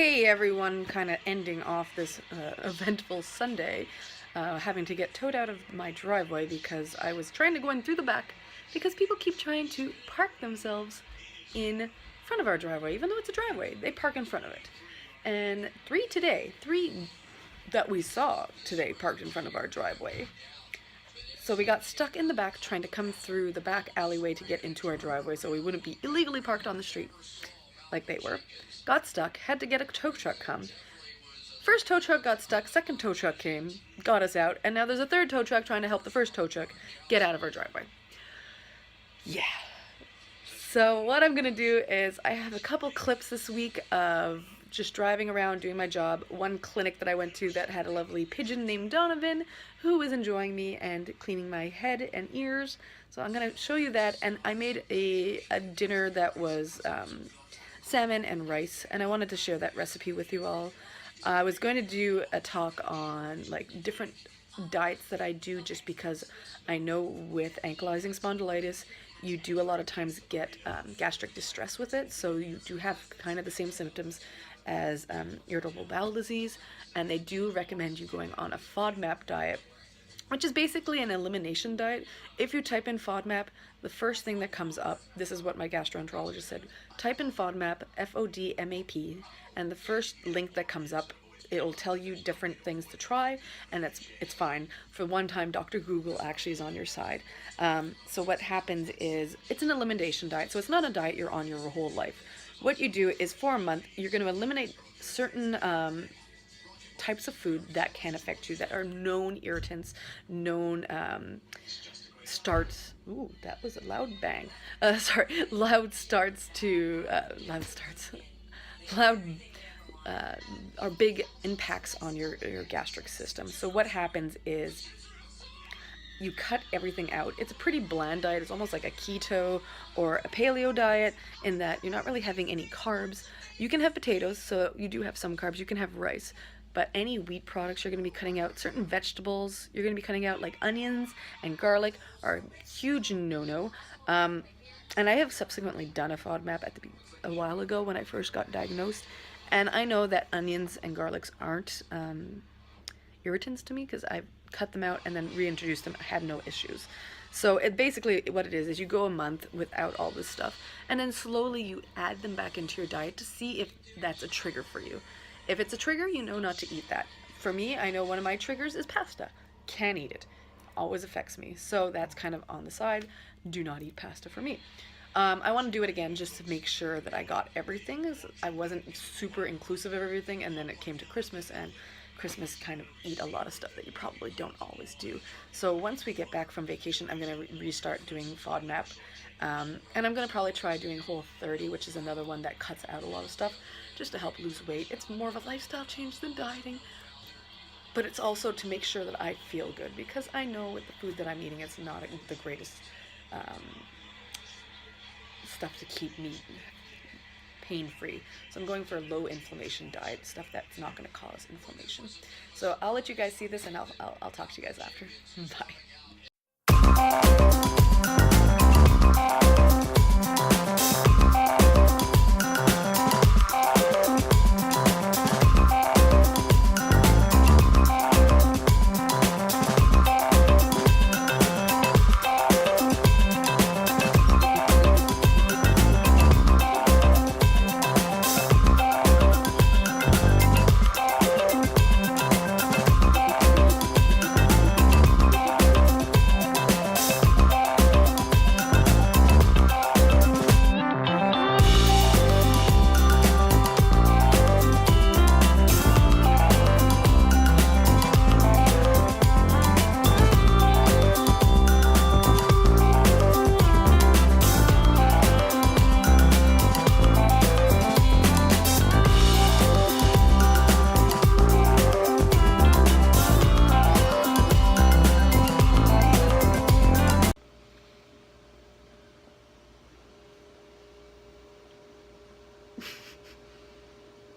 Hey everyone, kind of ending off this eventful Sunday, having to get towed out of my driveway because I was trying to go in through the back because people keep trying to park themselves in front of our driveway, even though it's a driveway. They park in front of it. And three that we saw today parked in front of our driveway. So we got stuck in the back trying to come through the back alleyway to get into our driveway so we wouldn't be illegally parked on the street like they were. Got stuck, had to get a tow truck come. First tow truck got stuck, second tow truck came, got us out, and now there's a third tow truck trying to help the first tow truck get out of our driveway. Yeah. So what I'm gonna do is I have a couple clips this week of just driving around doing my job. One clinic that I went to that had a lovely pigeon named Donovan who was enjoying me and cleaning my head and ears. So I'm gonna show you that, and I made a dinner that was salmon and rice, and I wanted to share that recipe with you all. I was going to do a talk on like different diets that I do just because I know with ankylosing spondylitis you do a lot of times get gastric distress with it, so you do have kind of the same symptoms as irritable bowel disease, and they do recommend you going on a FODMAP diet, which is basically an elimination diet. If you type in FODMAP, the first thing that comes up, this is what my gastroenterologist said, type in FODMAP, FODMAP, and the first link that comes up, it'll tell you different things to try, and it's fine. For one time, Dr. Google actually is on your side. So what happens is, it's an elimination diet, so it's not a diet you're on your whole life. What you do is for a month, you're going to eliminate certain types of food that can affect you, that are known irritants, known starts. Ooh, that was a loud bang. Loud starts to loud are big impacts on your gastric system. So what happens is you cut everything out. It's a pretty bland diet. It's almost like a keto or a paleo diet in that you're not really having any carbs. You can have potatoes, so you do have some carbs. You can have rice, but any wheat products you're going to be cutting out. Certain vegetables you're going to be cutting out, like onions and garlic, are a huge no-no. And I have subsequently done a FODMAP a while ago when I first got diagnosed, and I know that onions and garlics aren't irritants to me because I've cut them out and then reintroduced them. I had no issues. So it basically, what it is you go a month without all this stuff, and then slowly you add them back into your diet to see if that's a trigger for you. If it's a trigger, you know not to eat that. For me, I know one of my triggers is pasta. Can't eat it. Always affects me. So that's kind of on the side. Do not eat pasta for me. I want to do it again just to make sure that I got everything. I wasn't super inclusive of everything, and then it came to Christmas, and Christmas kind of eat a lot of stuff that you probably don't always do. So once we get back from vacation, I'm going to restart doing FODMAP. And I'm going to probably try doing Whole30, which is another one that cuts out a lot of stuff just to help lose weight. It's more of a lifestyle change than dieting, but it's also to make sure that I feel good, because I know with the food that I'm eating, it's not the greatest stuff to keep me pain-free. So I'm going for a low inflammation diet, stuff that's not going to cause inflammation. So I'll let you guys see this, and I'll talk to you guys after. Bye.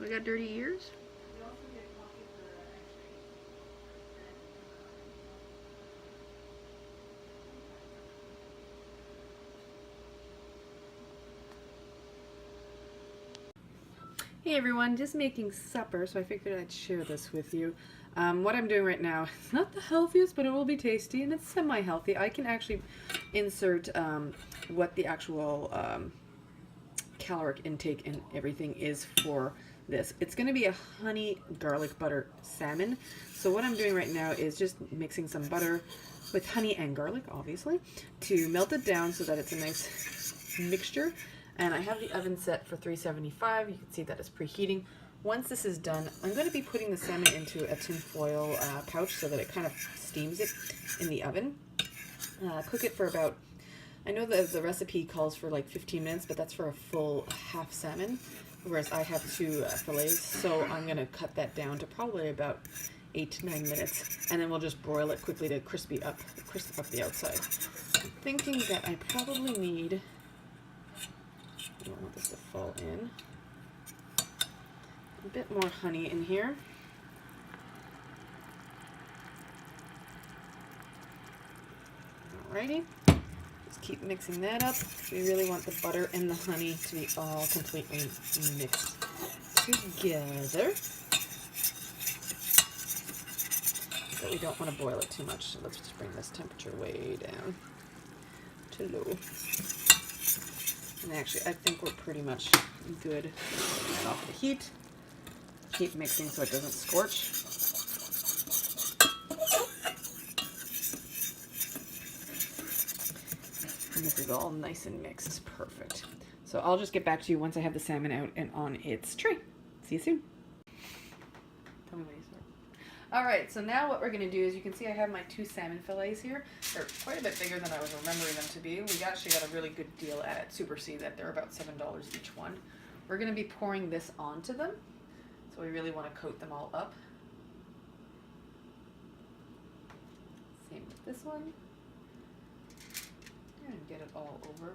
I got dirty ears? Hey everyone, just making supper, so I figured I'd share this with you. What I'm doing right now, it's not the healthiest, but it will be tasty, and it's semi-healthy. I can actually insert what the actual caloric intake and everything is for this. It's going to be a honey garlic butter salmon. So what I'm doing right now is just mixing some butter with honey and garlic, obviously, to melt it down so that it's a nice mixture. And I have the oven set for 375. You can see that it's preheating. Once this is done, I'm going to be putting the salmon into a tin foil pouch so that it kind of steams it in the oven. Cook it for about, I know the recipe calls for like 15 minutes, but that's for a full half salmon, whereas I have 2 fillets, so I'm going to cut that down to probably about 8 to 9 minutes, and then we'll just broil it quickly to crisp up the outside. I'm thinking that I probably need, I don't want this to fall in, a bit more honey in here. Alrighty, just keep mixing that up. We really want the butter and the honey to be all completely mixed together. But we don't want to boil it too much, so let's just bring this temperature way down to low. And actually, I think we're pretty much good. Turn off the heat. Keep mixing so it doesn't scorch. And this is all nice and mixed. Perfect. So I'll just get back to you once I have the salmon out and on its tray. See you soon. Tell me when you start. Alright, so now what we're going to do is, you can see I have my 2 salmon fillets here. They're quite a bit bigger than I was remembering them to be. We actually got a really good deal at Super C that they're about $7 each one. We're going to be pouring this onto them. So we really want to coat them all up. Same with this one. And get it all over.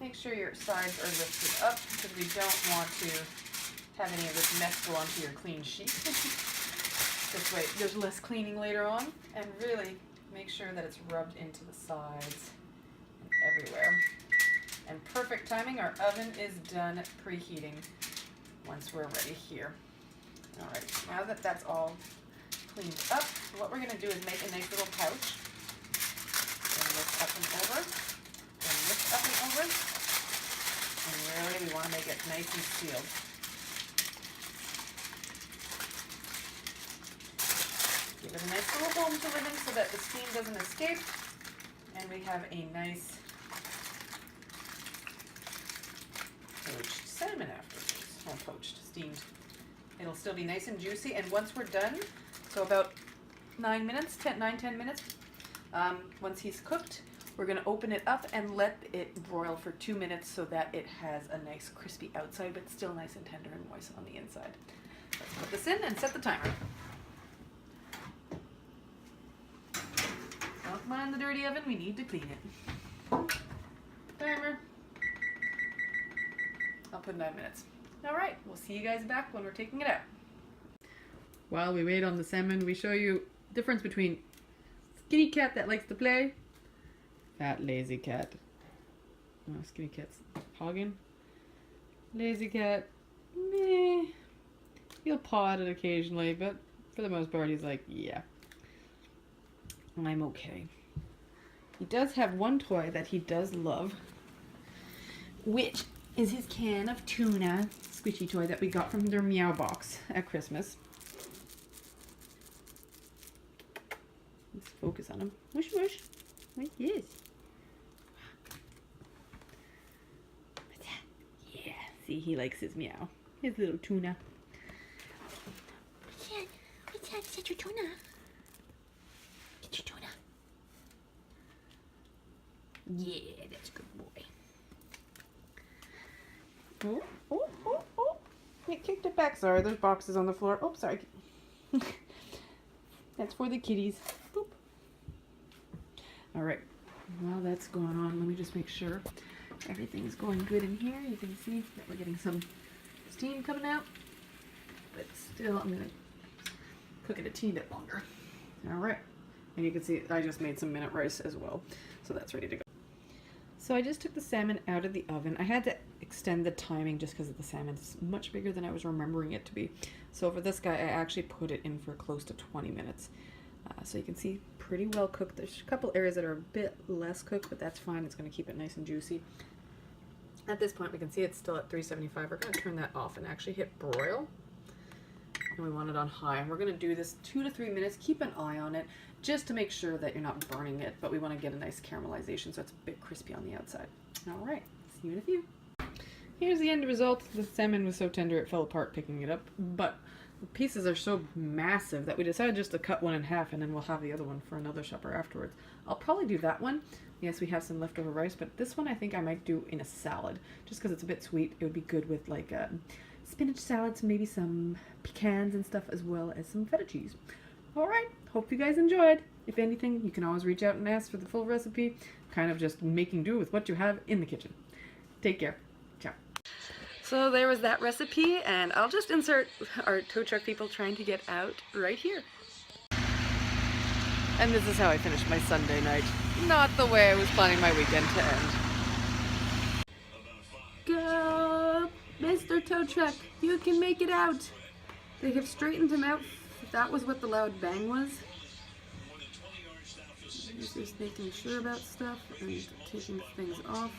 Make sure your sides are lifted up because we don't want to have any of this mess go onto your clean sheet. This way there's less cleaning later on. And really make sure that it's rubbed into the sides and everywhere. And perfect timing, our oven is done preheating once we're ready here. Alright, now that that's all cleaned up, what we're going to do is make a nice little pouch. Bring this up and over. Bring this up and over. And really we want to make it nice and sealed. Give it a nice little home to live in so that the steam doesn't escape. And we have a nice poached salmon afterwards. Well, poached, steamed. It'll still be nice and juicy, and once we're done, so about 9 minutes, 10 minutes, once he's cooked, we're going to open it up and let it broil for 2 minutes so that it has a nice crispy outside, but still nice and tender and moist on the inside. Let's put this in and set the timer. Don't mind the dirty oven, we need to clean it. Timer. I'll put 9 minutes. Alright, we'll see you guys back when we're taking it out. While we wait on the salmon, we show you the difference between skinny cat that likes to play, fat lazy cat. No, skinny cat's hogging. Lazy cat, meh. He'll paw at it occasionally, but for the most part he's like, yeah, I'm okay. He does have one toy that he does love, which is his can of tuna squishy toy that we got from their Meow box at Christmas. Let's focus on him. Whoosh whoosh. Right, yes. What's that? Yeah, see, he likes his meow. His little tuna. What's that? Is that your tuna? Get your tuna. Yeah, that's a good boy. Oh, oh, oh, oh. It kicked it back. Sorry, there's boxes on the floor. Oh, sorry. That's for the kitties. Boop. Alright, while that's going on, let me just make sure everything's going good in here. You can see that we're getting some steam coming out. But still, I'm going to cook it a teeny bit longer. Alright, and you can see I just made some minute rice as well. So that's ready to go. So I just took the salmon out of the oven. I had to extend the timing just because the salmon is much bigger than I was remembering it to be. So for this guy, I actually put it in for close to 20 minutes. So you can see pretty well cooked. There's a couple areas that are a bit less cooked, but that's fine. It's going to keep it nice and juicy. At this point, we can see it's still at 375. We're going to turn that off and actually hit broil. And we want it on high. And we're going to do this 2 to 3 minutes. Keep an eye on it just to make sure that you're not burning it, but we want to get a nice caramelization so it's a bit crispy on the outside. All right, see you in a few. Here's the end result. The salmon was so tender it fell apart picking it up, but the pieces are so massive that we decided just to cut one in half and then we'll have the other one for another supper afterwards. I'll probably do that one. Yes, we have some leftover rice, but this one I think I might do in a salad just because it's a bit sweet. It would be good with like spinach salads, maybe some pecans and stuff, as well as some feta cheese. All right, hope you guys enjoyed. If anything, you can always reach out and ask for the full recipe. Kind of just making do with what you have in the kitchen. Take care. Ciao. So there was that recipe, and I'll just insert our tow truck people trying to get out right here. And this is how I finished my Sunday night. Not the way I was planning my weekend to end. Go, Mr. Tow Truck, you can make it out. They have straightened him out. That was what the loud bang was. He's just making sure about stuff and taking things off.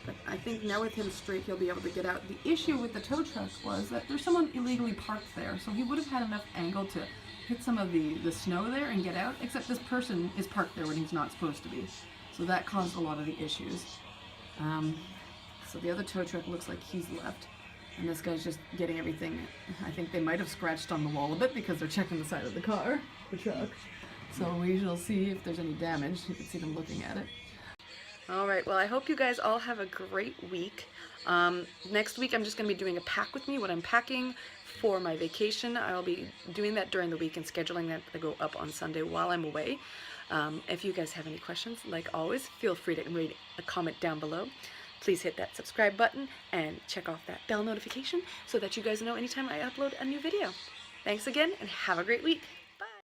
But I think now with him straight, he'll be able to get out. The issue with the tow truck was that there's someone illegally parked there, so he would have had enough angle to hit some of the snow there and get out, except this person is parked there when he's not supposed to be. So that caused a lot of the issues. So the other tow truck looks like he's left. And this guy's just getting everything. I think they might have scratched on the wall a bit because they're checking the side of the truck. So we shall see if there's any damage. You can see them looking at it. All right, well, I hope you guys all have a great week. Next week, I'm just going to be doing a pack with me, what I'm packing for my vacation. I'll be doing that during the week and scheduling that to go up on Sunday while I'm away. If you guys have any questions, like always, feel free to read a comment down below. Please hit that subscribe button and check off that bell notification so that you guys know anytime I upload a new video. Thanks again and have a great week.